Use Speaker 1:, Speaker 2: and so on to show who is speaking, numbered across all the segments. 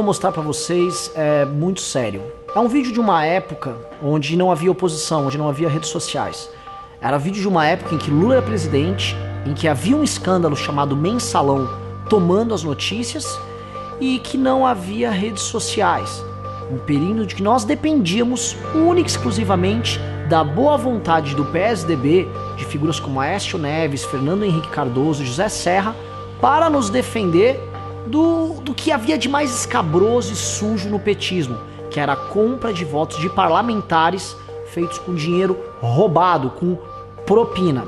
Speaker 1: Vou mostrar pra vocês é muito sério. É um vídeo de uma época onde não havia oposição, onde não havia redes sociais. Era vídeo de uma época em que Lula era presidente, em que havia um escândalo chamado Mensalão tomando as notícias e que não havia redes sociais. Um período de que nós dependíamos única e exclusivamente da boa vontade do PSDB, de figuras como Aécio Neves, Fernando Henrique Cardoso, José Serra, para nos defender do que havia de mais escabroso e sujo no petismo, que era a compra de votos de parlamentares feitos com dinheiro roubado, com propina.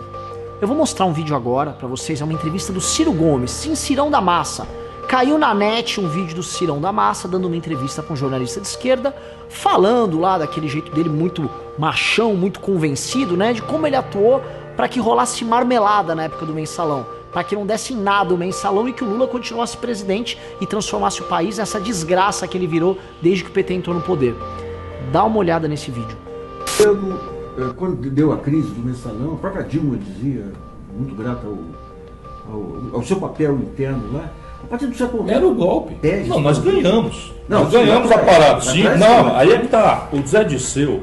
Speaker 1: Eu vou mostrar um vídeo agora pra vocês, é uma entrevista do Ciro Gomes, sim, Cirão da Massa. Caiu na net um vídeo do Cirão da Massa dando uma entrevista com um jornalista de esquerda, falando lá daquele jeito dele muito machão, muito convencido, né, de como ele atuou para que rolasse marmelada na época do Mensalão, para que não desse em nada o Mensalão e que o Lula continuasse presidente e transformasse o país nessa desgraça que ele virou desde que o PT entrou no poder. Dá uma olhada nesse vídeo.
Speaker 2: Quando deu a crise do Mensalão, a própria Dilma dizia, muito grata ao seu papel interno lá, a partir do século XX.
Speaker 3: Era o golpe. Não, nós ganhamos.
Speaker 2: Não,
Speaker 3: nós ganhamos a parada. Sim, não, aí é que tá. O Zé Disseu,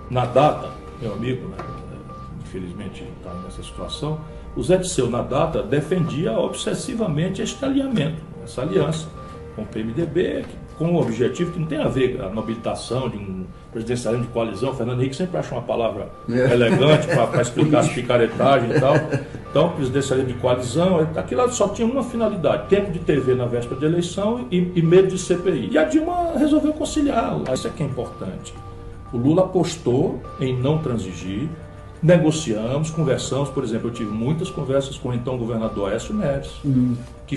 Speaker 3: na data, meu amigo, né, infelizmente está nessa situação, o Zé Disseu, na data, defendia obsessivamente este alinhamento, essa aliança com o PMDB, com o objetivo que não tem a ver com a nobilitação de um presidencialismo de coalizão. Fernando Henrique sempre acha uma palavra elegante para explicar as picaretagens e tal. Então, presidencialismo de coalizão, aquilo só tinha uma finalidade: tempo de TV na véspera de eleição e medo de CPI. E a Dilma resolveu conciliar. Isso é que é importante. O Lula apostou em não transigir, negociamos, conversamos. Por exemplo, eu tive muitas conversas com o então governador Aécio Neves, que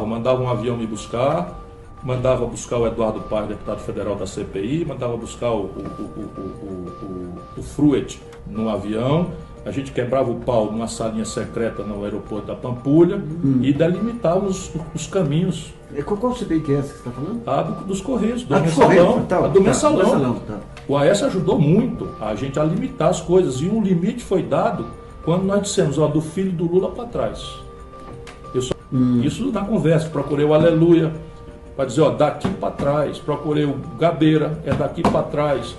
Speaker 3: mandava um avião me buscar, mandava buscar o Eduardo Paes, deputado federal da CPI, mandava buscar o Fruet no avião, a gente quebrava o pau numa salinha secreta no aeroporto da Pampulha e delimitávamos os caminhos.
Speaker 2: Qual CPI que é essa que você está falando?
Speaker 3: A dos Correios, do Mensalão. A do Mensalão. O Aécio ajudou muito a gente a limitar as coisas, e um limite foi dado quando nós dissemos, do filho do Lula para trás. Isso na conversa, procurei o Aleluia, para dizer, daqui para trás, procurei o Gabeira, é daqui para trás.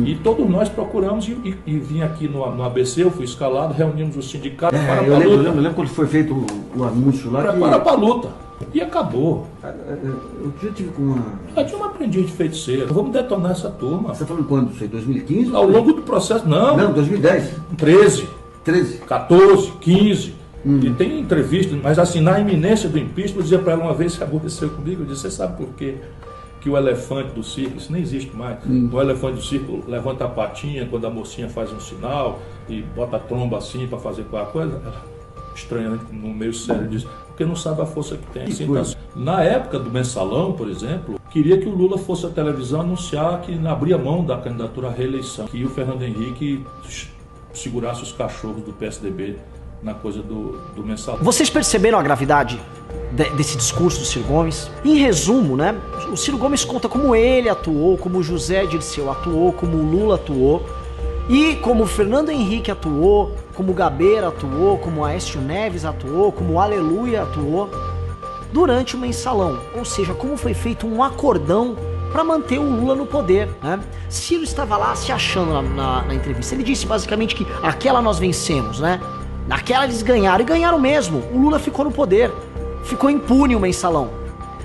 Speaker 3: E todos nós procuramos e vim aqui no ABC, eu fui escalado, reunimos o sindicato para a luta.
Speaker 2: Eu lembro quando foi feito o anúncio lá.
Speaker 3: Para a luta. E acabou.
Speaker 2: Eu já tive com uma...
Speaker 3: A Dilma aprendia de feiticeiro. Vamos detonar essa turma.
Speaker 2: Você está falando quando? Isso aí, 2015?
Speaker 3: Ao longo do processo, não.
Speaker 2: Não, 2010.
Speaker 3: 13.
Speaker 2: 13.
Speaker 3: 14, 15. E tem entrevista, mas assim, na iminência do impeachment, eu dizia para ela uma vez, se aborreceu comigo, eu disse, você sabe por quê? Que o elefante do circo, isso nem existe mais, o elefante do circo levanta a patinha quando a mocinha faz um sinal e bota a tromba assim para fazer qualquer coisa. Ela, estranhamente, no meio sério, diz, porque não sabe a força que tem. Assim, tá. Na época do Mensalão, por exemplo, queria que o Lula fosse à televisão anunciar que abria mão da candidatura à reeleição, que o Fernando Henrique segurasse os cachorros do PSDB na coisa do Mensalão.
Speaker 1: Vocês perceberam a gravidade desse discurso do Ciro Gomes? Em resumo, né, o Ciro Gomes conta como ele atuou, como o José Dirceu atuou, como o Lula atuou, e como o Fernando Henrique atuou, como o Gabeira atuou, como o Aécio Neves atuou, como o Aleluia atuou, durante o Mensalão. Ou seja, como foi feito um acordão para manter o Lula no poder, né? Ciro estava lá se achando na entrevista. Ele disse basicamente que aquela nós vencemos, né? Naquela eles ganharam, e ganharam mesmo. O Lula ficou no poder, ficou impune o Mensalão.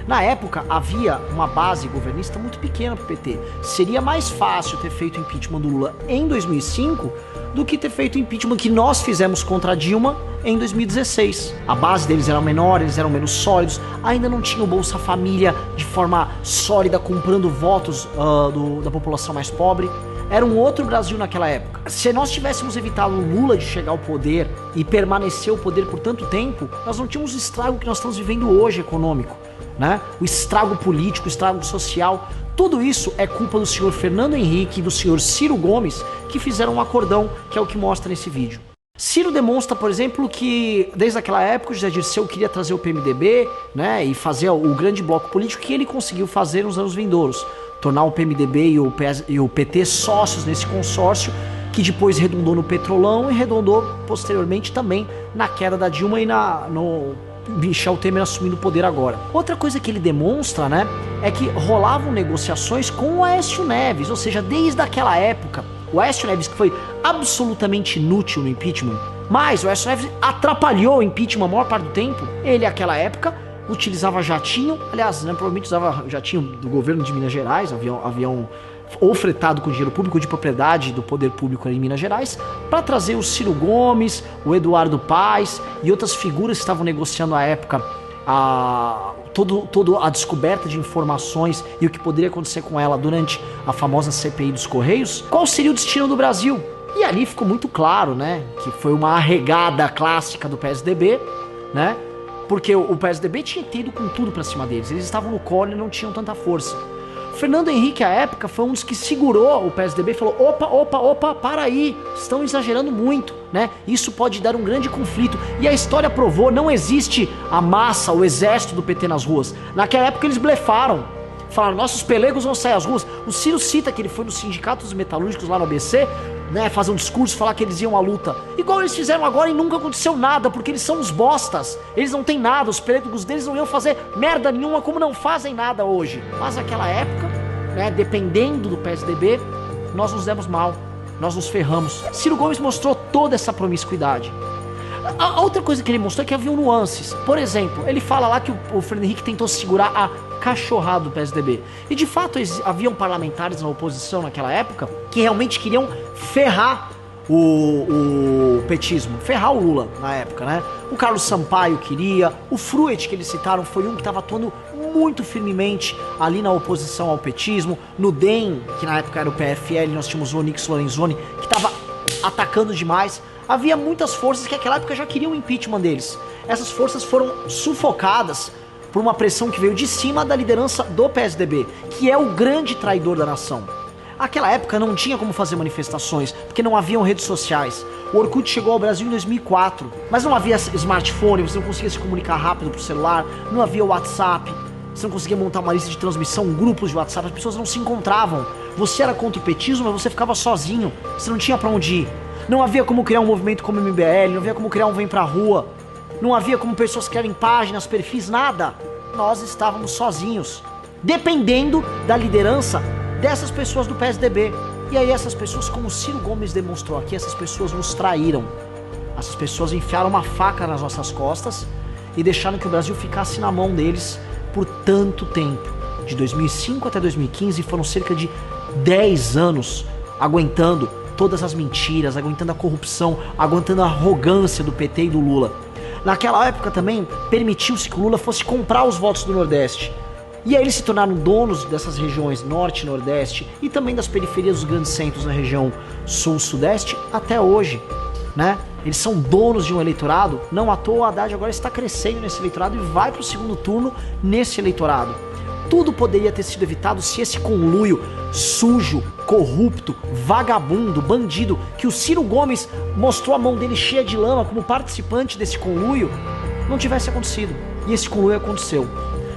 Speaker 1: Na época havia uma base governista muito pequena para o PT. Seria mais fácil ter feito o impeachment do Lula em 2005 do que ter feito o impeachment que nós fizemos contra a Dilma em 2016. A base deles era menor, eles eram menos sólidos, ainda não tinham Bolsa Família de forma sólida, comprando votos da população mais pobre. Era um outro Brasil naquela época. Se nós tivéssemos evitado o Lula de chegar ao poder e permanecer ao poder por tanto tempo, nós não tínhamos o estrago que nós estamos vivendo hoje econômico, né? O estrago político, o estrago social. Tudo isso é culpa do senhor Fernando Henrique e do senhor Ciro Gomes, que fizeram um acordão, que é o que mostra nesse vídeo. Ciro demonstra, por exemplo, que desde aquela época o José Dirceu queria trazer o PMDB, né, e fazer o grande bloco político que ele conseguiu fazer nos anos vindouros. Tornar o PMDB e o PT sócios nesse consórcio, que depois redundou no Petrolão e redundou posteriormente também na queda da Dilma e Michel Temer assumindo o poder agora. Outra coisa que ele demonstra, né, é que rolavam negociações com o Aécio Neves, ou seja, desde aquela época, o Aécio Neves, que foi absolutamente inútil no impeachment, mas o Aécio Neves atrapalhou o impeachment a maior parte do tempo. Ele, naquela época, utilizava jatinho, aliás, né, provavelmente usava jatinho do governo de Minas Gerais, avião ou fretado com dinheiro público, de propriedade do poder público em Minas Gerais, para trazer o Ciro Gomes, o Eduardo Paes e outras figuras que estavam negociando à época toda a descoberta de informações e o que poderia acontecer com ela durante a famosa CPI dos Correios. Qual seria o destino do Brasil? E ali ficou muito claro, né, que foi uma arregada clássica do PSDB, né, porque o PSDB tinha ido com tudo pra cima deles, eles estavam no colo e não tinham tanta força. Fernando Henrique, à época, foi um dos que segurou o PSDB e falou: opa, para aí, estão exagerando muito, né? Isso pode dar um grande conflito. E a história provou, não existe a massa, o exército do PT nas ruas. Naquela época eles blefaram. Falaram: nossos pelegos vão sair às ruas. O Ciro cita que ele foi nos sindicatos metalúrgicos lá no ABC, né, fazer um discurso, falar que eles iam à luta. Igual eles fizeram agora e nunca aconteceu nada, porque eles são os bostas. Eles não têm nada, os pelegos deles não iam fazer merda nenhuma, como não fazem nada hoje. Mas naquela época, né, dependendo do PSDB, nós nos demos mal, nós nos ferramos. Ciro Gomes mostrou toda essa promiscuidade. A outra coisa que ele mostrou é que havia nuances. Por exemplo, ele fala lá que o Fernando Henrique tentou segurar a cachorrada do PSDB. E de fato haviam parlamentares na oposição naquela época que realmente queriam ferrar o petismo, ferrar o Lula na época, né? O Carlos Sampaio queria, o Fruet, que eles citaram, foi um que estava atuando muito firmemente ali na oposição ao petismo. No DEM, que na época era o PFL, nós tínhamos o Onyx Lorenzoni, que estava atacando demais. Havia muitas forças que naquela época já queriam o impeachment deles. Essas forças foram sufocadas por uma pressão que veio de cima da liderança do PSDB, que é o grande traidor da nação. Naquela época não tinha como fazer manifestações, porque não haviam redes sociais. O Orkut chegou ao Brasil em 2004, mas não havia smartphone, você não conseguia se comunicar rápido por celular, não havia WhatsApp, você não conseguia montar uma lista de transmissão, grupos de WhatsApp, as pessoas não se encontravam. Você era contra o petismo, mas você ficava sozinho, você não tinha pra onde ir. Não havia como criar um movimento como o MBL, não havia como criar um Vem Pra Rua, não havia como pessoas criarem páginas, perfis, nada. Nós estávamos sozinhos, dependendo da liderança dessas pessoas do PSDB. E aí essas pessoas, como o Ciro Gomes demonstrou aqui, essas pessoas nos traíram. Essas pessoas enfiaram uma faca nas nossas costas e deixaram que o Brasil ficasse na mão deles por tanto tempo. De 2005 até 2015 foram cerca de 10 anos aguentando todas as mentiras, aguentando a corrupção, aguentando a arrogância do PT e do Lula. Naquela época também permitiu-se que o Lula fosse comprar os votos do Nordeste. E aí eles se tornaram donos dessas regiões Norte e Nordeste e também das periferias dos grandes centros na região Sul-Sudeste até hoje, né? Eles são donos de um eleitorado, não à toa o Haddad agora está crescendo nesse eleitorado e vai para o segundo turno nesse eleitorado. Tudo poderia ter sido evitado se esse conluio sujo, corrupto, vagabundo, bandido, que o Ciro Gomes mostrou a mão dele cheia de lama como participante desse conluio, não tivesse acontecido. E esse conluio aconteceu.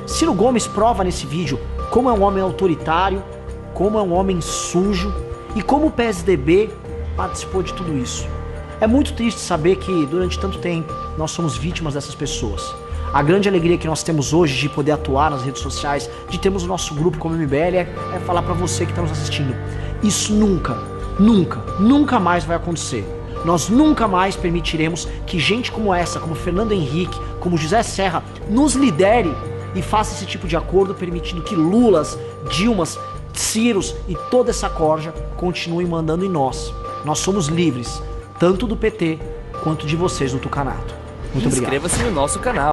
Speaker 1: Ciro Gomes prova nesse vídeo como é um homem autoritário, como é um homem sujo e como o PSDB participou de tudo isso. É muito triste saber que durante tanto tempo nós somos vítimas dessas pessoas. A grande alegria que nós temos hoje de poder atuar nas redes sociais, de termos o nosso grupo como MBL, é falar pra você que está nos assistindo. Isso nunca mais vai acontecer. Nós nunca mais permitiremos que gente como essa, como Fernando Henrique, como José Serra, nos lidere e faça esse tipo de acordo, permitindo que Lulas, Dilmas, Ciros e toda essa corja continuem mandando em nós. Nós somos livres, tanto do PT quanto de vocês do Tucanato. Muito obrigado.
Speaker 4: Inscreva-se no nosso canal.